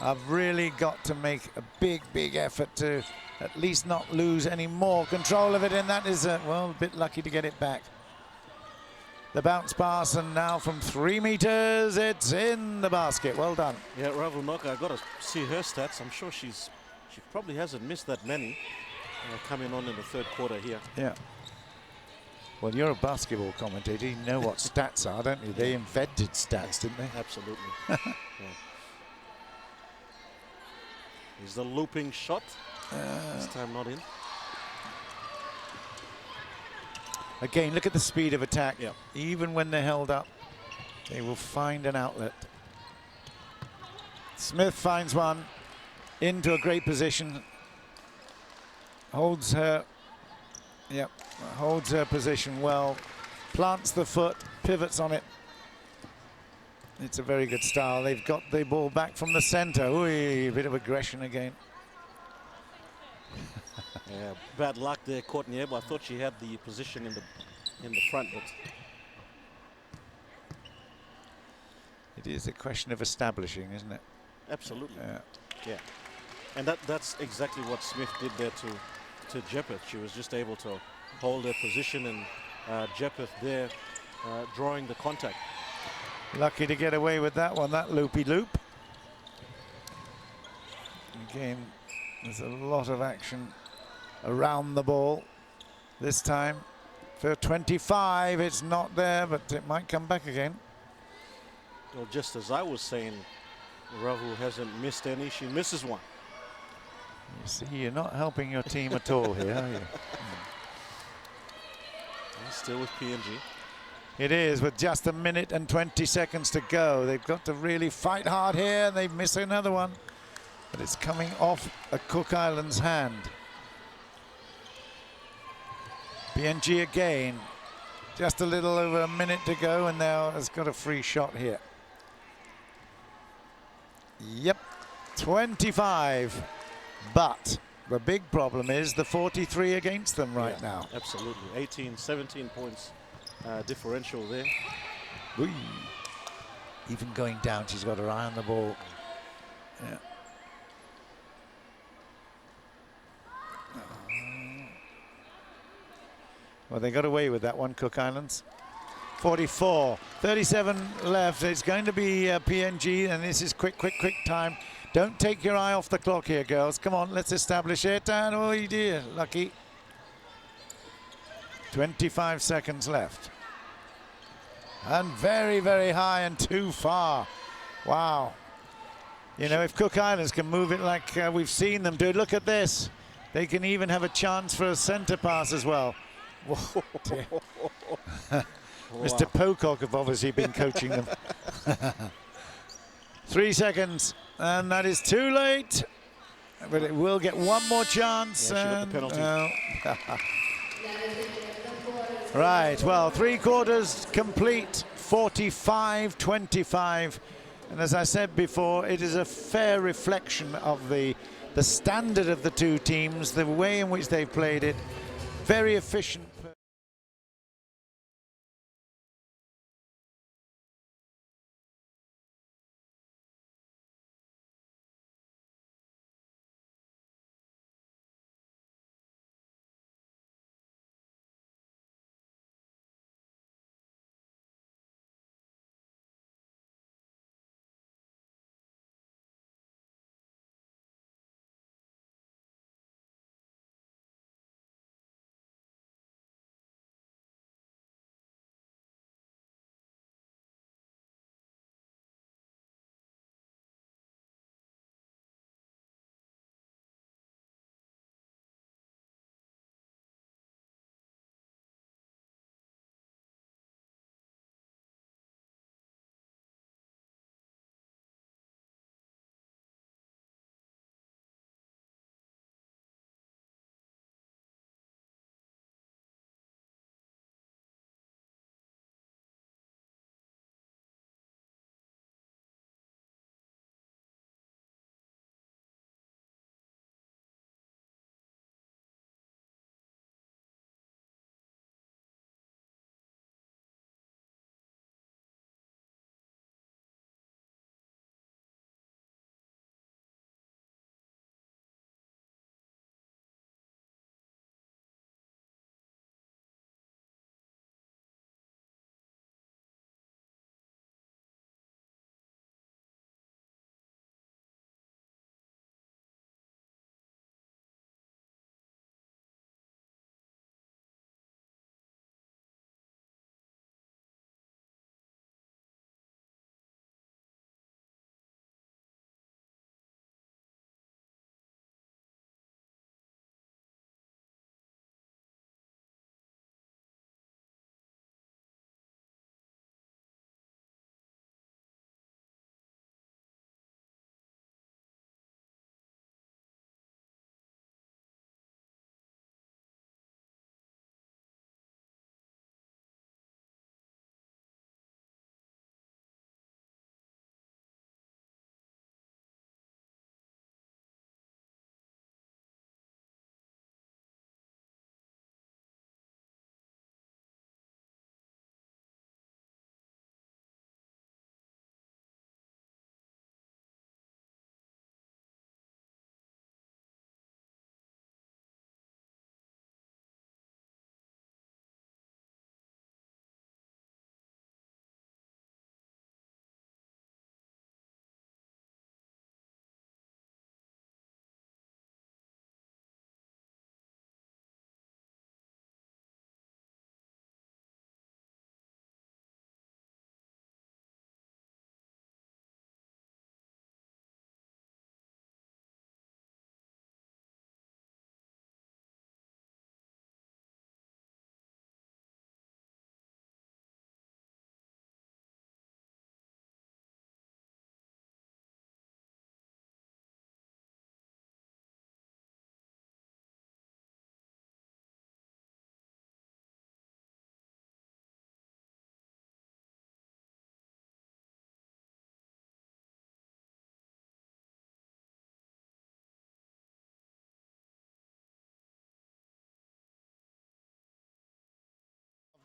A: I've really got to make a big effort to at least not lose any more control of it, and that is, well, a bit lucky to get it back. The bounce pass, and now from 3 meters, it's in the basket. Well done.
B: Yeah, Ravunoka, I've got to see her stats. I'm sure she probably hasn't missed that many coming on in the third quarter here.
A: Yeah. Well, you're a basketball commentator. You know what stats are, don't you? They invented stats, didn't they?
B: Absolutely. Yeah. Is the looping shot this time not in?
A: Again, look at the speed of attack.
B: Yeah.
A: Even when they're held up, they will find an outlet. Smith finds one into a great position. Holds her. Yep. Holds her position well. Plants the foot. Pivots on it. It's a very good style. They've got the ball back from the center. Ooh, a bit of aggression again.
B: Yeah, bad luck there, Courtney. I thought she had the position in the front, but
A: it is a question of establishing, isn't it?
B: Absolutely. Yeah. And that's exactly what Smith did there to Japheth. She was just able to hold her position, and Japheth there drawing the contact.
A: Lucky to get away with that one, that loopy loop. Again, there's a lot of action around the ball. This time for 25, it's not there, but it might come back again.
B: Well, just as I was saying, Ravu hasn't missed any, she misses one.
A: You see, you're not helping your team at all here, are you?
B: Still with PNG.
A: It is, with just 1 minute and 20 seconds to go. They've got to really fight hard here, and they've missed another one. But it's coming off a Cook Islands hand. PNG again. Just a little over 1 minute to go, and now has got a free shot here. Yep, 25. But the big problem is the 43 against them right now.
B: Absolutely, 18, 17 points. Differential there.
A: Whee. Even going down, she's got her eye on the ball. Yeah. Well, they got away with that one, Cook Islands. 44, 37 left. It's going to be PNG, and this is quick time. Don't take your eye off the clock here, girls. Come on, let's establish it. And oh dear, lucky. 25 seconds left. And very high and too far. Wow. You know, if Cook Islands can move it like we've seen them do, look at this. They can even have a chance for a centre pass as well. Whoa, Mr. Pocock have obviously been coaching them. 3 seconds, and that is too late. But it will get one more chance.
B: Yeah, she got the penalty.
A: Right, well, 3 quarters complete, 45-25. And as I said before, it is a fair reflection of the standard of the two teams, the way in which they've played it. Very efficient.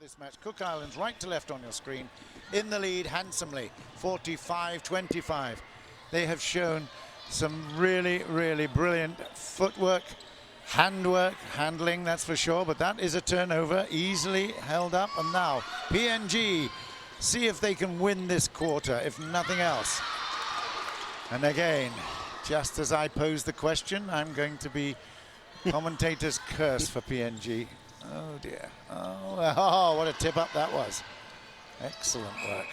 A: This match, Cook Islands right to left on your screen, in the lead handsomely, 45-25. They have shown some really, really brilliant footwork, handwork, handling, that's for sure, but that is a turnover, easily held up, and now PNG see if they can win this quarter, if nothing else. And again, just as I pose the question, I'm going to be commentator's curse for PNG. Oh dear. Oh, what a tip up that was. Excellent work.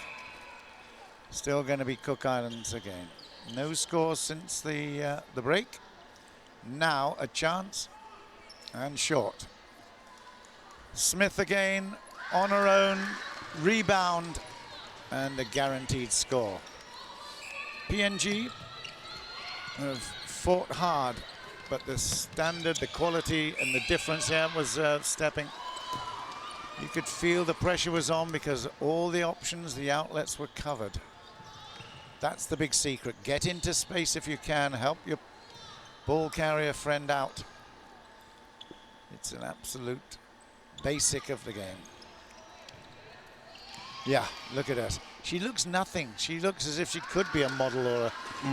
A: Still going to be Cook Islands again. No score since the break. Now a chance and short. Smith again on her own, rebound and a guaranteed score. PNG have fought hard, but the standard, the quality and the difference here was stepping. You could feel the pressure was on because all the options, the outlets were covered. That's the big secret. Get into space if you can, help your ball carrier friend out. It's an absolute basic of the game. Yeah, look at her. She looks nothing. She looks as if she could be a model or a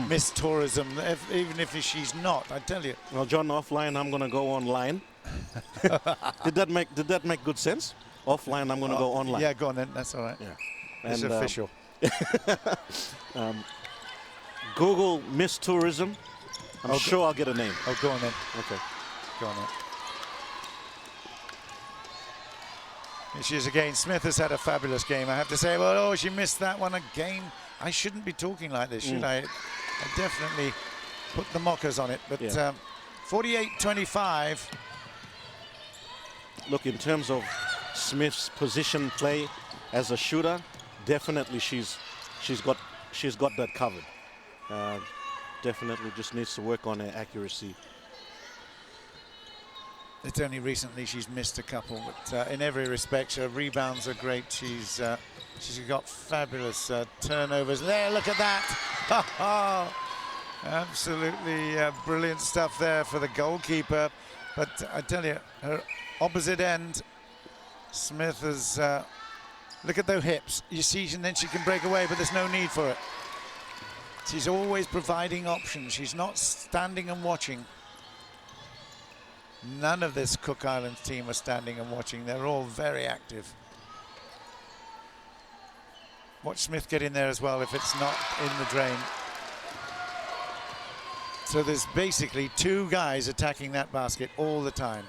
A: Miss Tourism, even if she's not, I tell you.
B: Well, John, offline, I'm going to go online. Did that make good sense? Offline, I'm going to go online.
A: Yeah, go on then. That's all right.
B: Yeah.
A: It's
B: And,
A: official.
B: Google Miss Tourism. I'm sure I'll get a name.
A: Oh, go on then.
B: Okay.
A: Go on then. Here she is again. Smith has had a fabulous game, I have to say. Well, she missed that one again. I shouldn't be talking like this, should I? I definitely put the mockers on it. But 48-25.
B: Look, in terms of Smith's position play as a shooter, definitely she's got that covered. Definitely just needs to work on her accuracy.
A: It's only recently she's missed a couple, but in every respect, her rebounds are great. She's got fabulous turnovers. There, look at that! Absolutely brilliant stuff there for the goalkeeper. But I tell you, her opposite end, Smith has. Look at those hips. You see, and then she can break away, but there's no need for it. She's always providing options. She's not standing and watching. None of this Cook Islands team are standing and watching. They're all very active. Watch Smith get in there as well if it's not in the drain. So there's basically two guys attacking that basket all the time.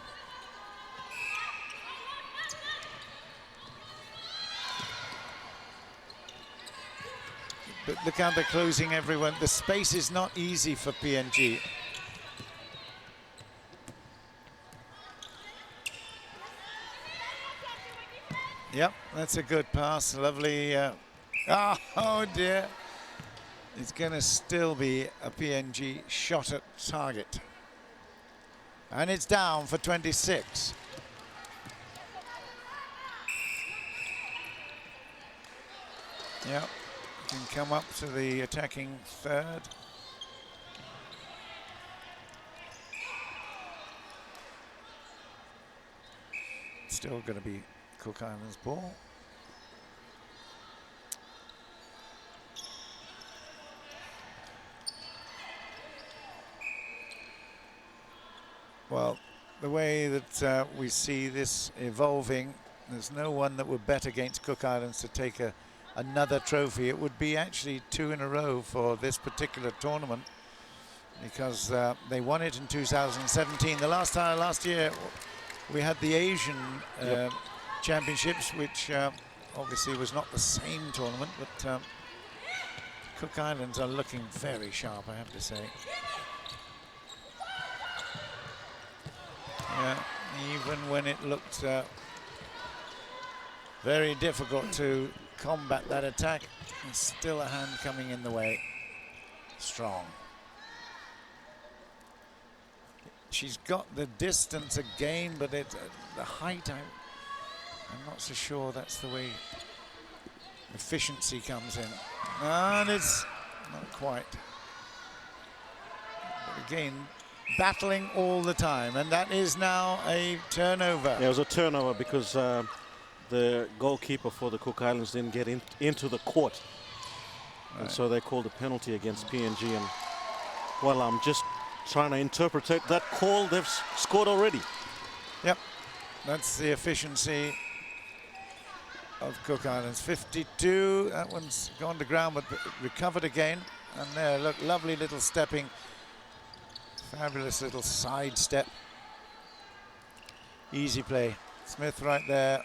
A: But look how they're closing everyone. The space is not easy for PNG. Yep, that's a good pass. Lovely. Oh dear. It's going to still be a PNG shot at target. And it's down for 26. Yep, can come up to the attacking third. Still going to be Cook Islands ball. Well, the way that we see this evolving, there's no one that would bet against Cook Islands to take another trophy. It would be actually 2 in a row for this particular tournament because they won it in 2017. The last year we had the Asian Championships, which obviously was not the same tournament, but Cook Islands are looking very sharp, I have to say. Yeah, even when it looked very difficult to combat that attack, there's still a hand coming in the way. Strong. She's got the distance again, but the height, I'm not so sure that's the way efficiency comes in. And it's not quite. But again, battling all the time, and that is now a turnover.
B: Yeah, it was a turnover because the goalkeeper for the Cook Islands didn't get into the court. Right. And so they called a penalty against PNG. And well, I'm just trying to interpret that call. They've scored already.
A: Yep, that's the efficiency of Cook Islands. 52, that one's gone to ground but recovered again. And there, look, lovely little stepping. Fabulous little side step. Easy play. Smith right there.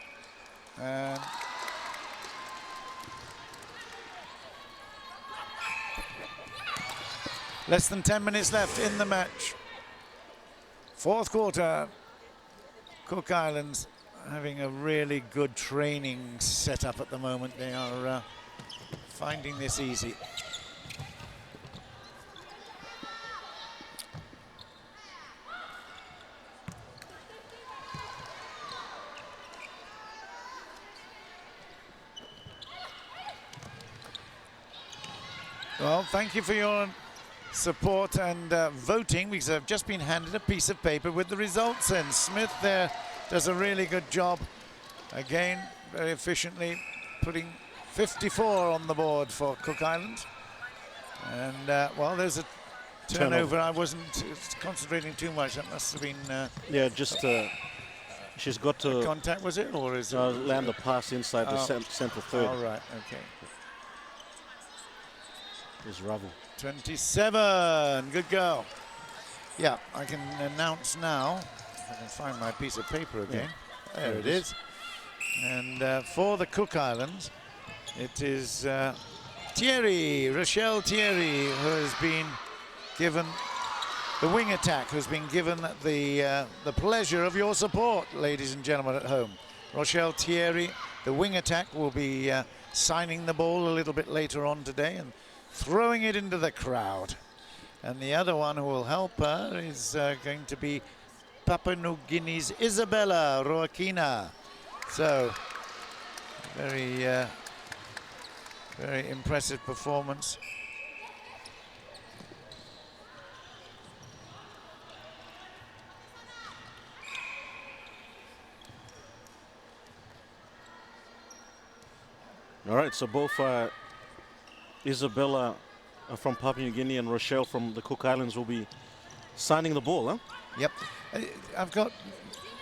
A: And Less than 10 minutes left in the match. Fourth quarter. Cook Islands having a really good training set up at the moment. They are finding this easy. Well, thank you for your support and voting, because I've just been handed a piece of paper with the results in. Smith there does a really good job. Again, very efficiently putting 54 on the board for Cook Islands. And, well, there's a turnover. I wasn't concentrating too much. That must have been...
B: yeah, just... she's got to...
A: Contact, was it? Or is it...
B: land a pass inside the centre third.
A: All right, okay.
B: Is Ravu.
A: 27, good girl. Yeah, I can announce now. If I can find my piece of paper again. Yeah. There it is. And for the Cook Islands, it is Teiri Rochelle who has been given the wing attack, who's been given the pleasure of your support, ladies and gentlemen at home. Rochelle Teiri, the wing attack, will be signing the ball a little bit later on today and throwing it into the crowd. And the other one who will help her is going to be Papua New Guinea's Isabelle Roakina. So, very, very impressive performance.
B: All right, so both Isabella from Papua New Guinea and Rochelle from the Cook Islands will be signing the ball, huh?
A: Yep. I've got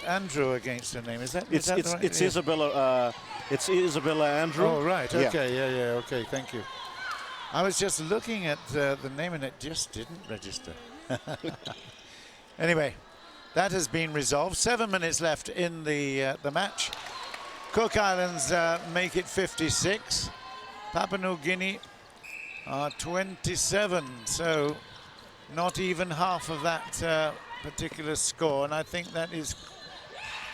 A: Andrew against her name. Is that
B: it's
A: right?
B: it's Isabella. It's Isabella Andrew.
A: Oh right. Okay. Yeah. Okay. Thank you. I was just looking at the name and it just didn't register. Anyway, that has been resolved. 7 minutes left in the match. Cook Islands make it 56. Papua New Guinea are 27. So not even half of that particular score, and I think that is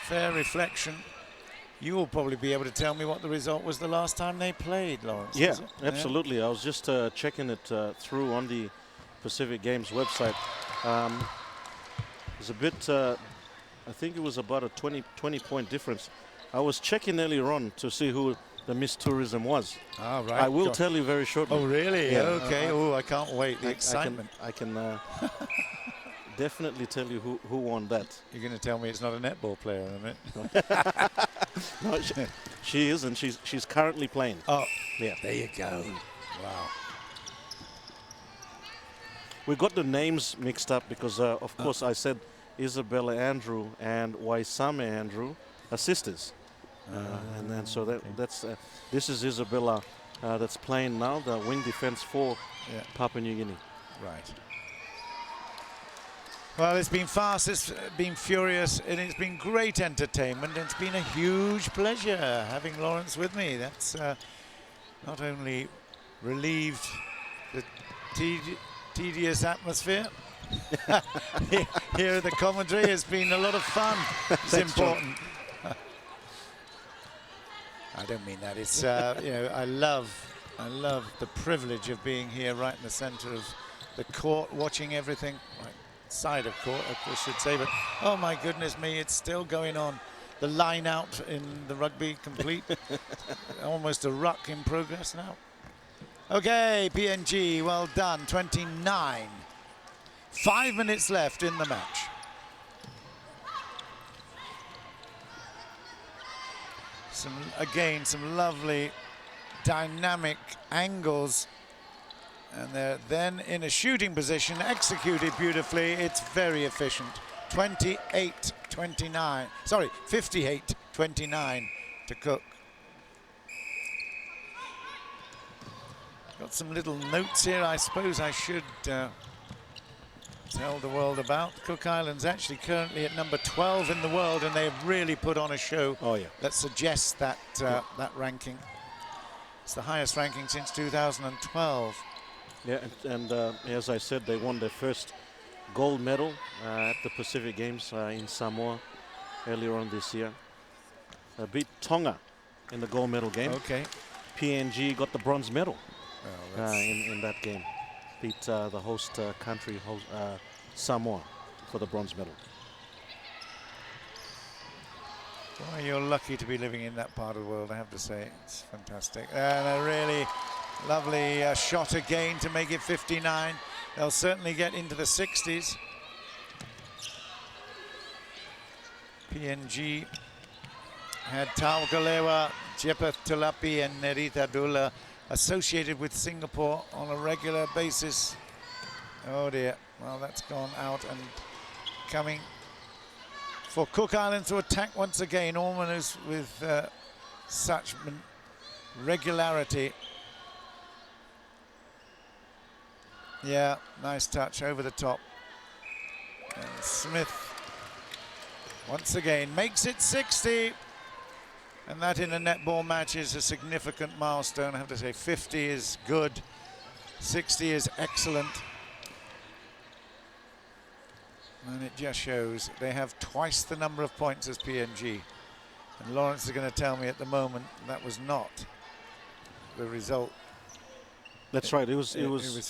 A: fair reflection. You will probably be able to tell me what the result was the last time they played, Lawrence.
B: Yeah, absolutely. I was just checking it through on the Pacific Games website. It was a bit, I think it was about a 20-point difference. I was checking earlier on to see who the Miss Tourism was.
A: Oh, right.
B: I will tell you very shortly.
A: Oh, really?
B: Yeah.
A: Okay. Oh, I can't wait. The excitement.
B: I can definitely tell you who won that.
A: You're going to tell me it's not a netball player, isn't it?
B: No, she is, and she's currently playing.
A: Oh,
B: yeah.
A: There you go. Wow.
B: We got the names mixed up because, of course, I said Isabella Andrew and Waisame Andrew are sisters. And then so that's this is Isabella that's playing now, the wing defense for Papua New Guinea.
A: Right. Well, it's been fast, it's been furious, and it's been great entertainment. It's been a huge pleasure having Lawrence with me. That's not only relieved the tedious atmosphere here at the commentary. It's been a lot of fun. It's important. I don't mean that. It's you know, I love the privilege of being here right in the centre of the court, watching everything. Right side of court, I should say, but oh my goodness me, it's still going on. The line out in the rugby complete. Almost a ruck in progress now. Okay, PNG, well done. 29. 5 minutes left in the match. Again, some lovely dynamic angles, and they're then in a shooting position, executed beautifully. It's very efficient. 28-29, sorry, 58-29 to Cook. Got some little notes here I suppose I should tell the world about. Cook Islands actually currently at number 12 in the world, and they've really put on a show that suggests that that ranking. It's the highest ranking since 2012.
B: Yeah, and as I said, they won their first gold medal at the Pacific Games in Samoa earlier on this year. Beat Tonga in the gold medal game.
A: Okay.
B: PNG got the bronze medal
A: Well,
B: in that game. Beat the host country, Samoa, for the bronze medal.
A: Well, you're lucky to be living in that part of the world, I have to say. It's fantastic. And a really lovely shot again to make it 59. They'll certainly get into the 60s. PNG had Taukalewa, Japheth, Tulapi and Nerita Adula associated with Singapore on a regular basis. Oh dear, well that's gone out and coming for Cook Islands to attack once again, almost with such regularity. Yeah, nice touch over the top. And Smith once again makes it 60. And that in a netball match is a significant milestone. I have to say 50 is good, 60 is excellent. And it just shows they have twice the number of points as PNG. And Lawrence is going to tell me at the moment that was not the result.
B: That's right. It was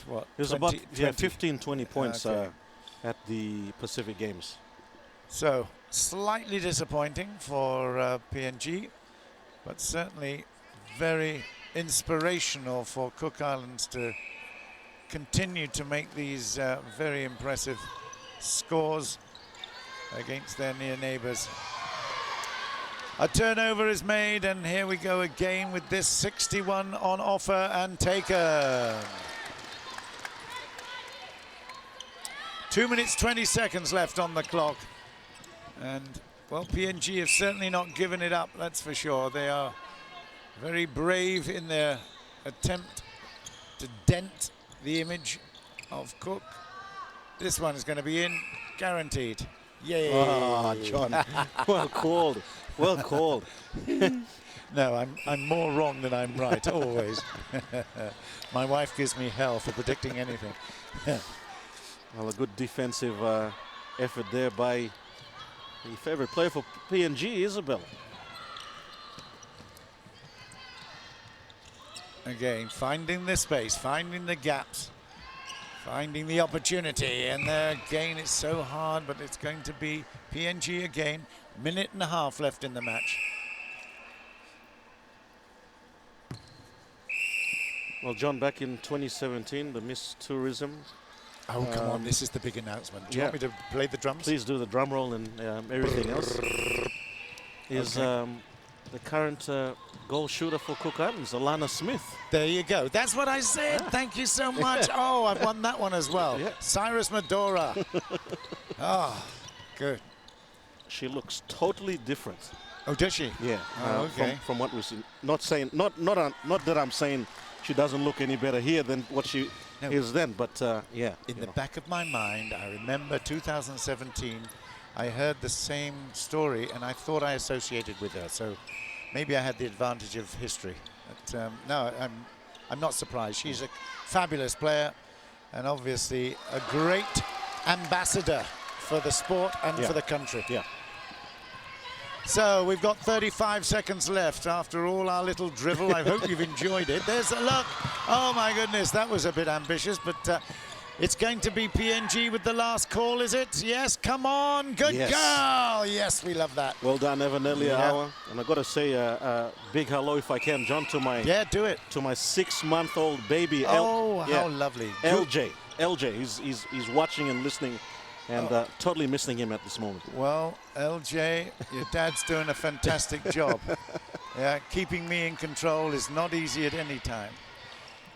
A: what?
B: It was
A: 20,
B: about 15, 20 points
A: okay.
B: at the Pacific Games.
A: So slightly disappointing for PNG, but certainly very inspirational for Cook Islands to continue to make these very impressive scores against their near neighbours. A turnover is made, and here we go again with this 61 on offer and taken. 2 minutes 20 seconds left on the clock. And, well, PNG have certainly not given it up, that's for sure. They are very brave in their attempt to dent the image of Cook. This one is going to be in, guaranteed. Yay!
B: Ah, John, well called, well called.
A: No, I'm more wrong than I'm right, always. My wife gives me hell for predicting anything.
B: Well, a good defensive effort there by the favourite player for PNG, Isabelle.
A: Again, finding the space, finding the gaps, finding the opportunity, and again it's so hard, but it's going to be PNG again. Minute and a half left in the match.
B: Well, John, back in 2017, the Miss Tourism.
A: Oh, come on, this is the big announcement. Do you want me to play the drums?
B: Please do the drum roll and everything else. Is
A: okay.
B: The current goal shooter for Cook Islands, Alana Smith.
A: There you go. That's what I said. Thank you so much. Oh, I've won that one as well.
B: Yeah.
A: Cyrus Medora. Oh, good.
B: She looks totally different.
A: Oh, does she?
B: Yeah.
A: Oh, okay.
B: From what we've seen. Not that I'm saying she doesn't look any better here than what she is then, but yeah.
A: In the back of my mind, I remember 2017. I heard the same story, and I thought I associated with her. So maybe I had the advantage of history. But no, I'm not surprised. She's a fabulous player, and obviously a great ambassador for the sport and for the country.
B: Yeah.
A: So we've got 35 seconds left after all our little drivel. I hope you've enjoyed it. There's a look. Oh my goodness, that was a bit ambitious, but it's going to be PNG with the last call, is it? Yes, come on, good girl. Yes, we love that.
B: Well done, Evanelia, Aua. And I've got to say a big hello, if I can, John, to my
A: do it.
B: To my 6-month-old baby.
A: How lovely.
B: LJ, he's watching and listening, and totally missing him at this moment.
A: Well, LJ, your dad's doing a fantastic job. Yeah, keeping me in control is not easy at any time.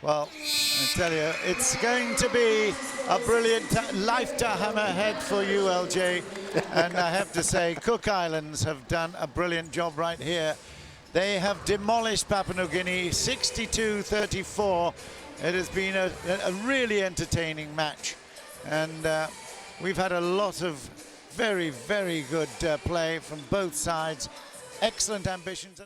A: Well, I tell you, it's going to be a brilliant lifetime ahead for you, LJ. And I have to say, Cook Islands have done a brilliant job right here. They have demolished Papua New Guinea, 62-34. It has been a really entertaining match. And we've had a lot of very, very good play from both sides. Excellent ambitions.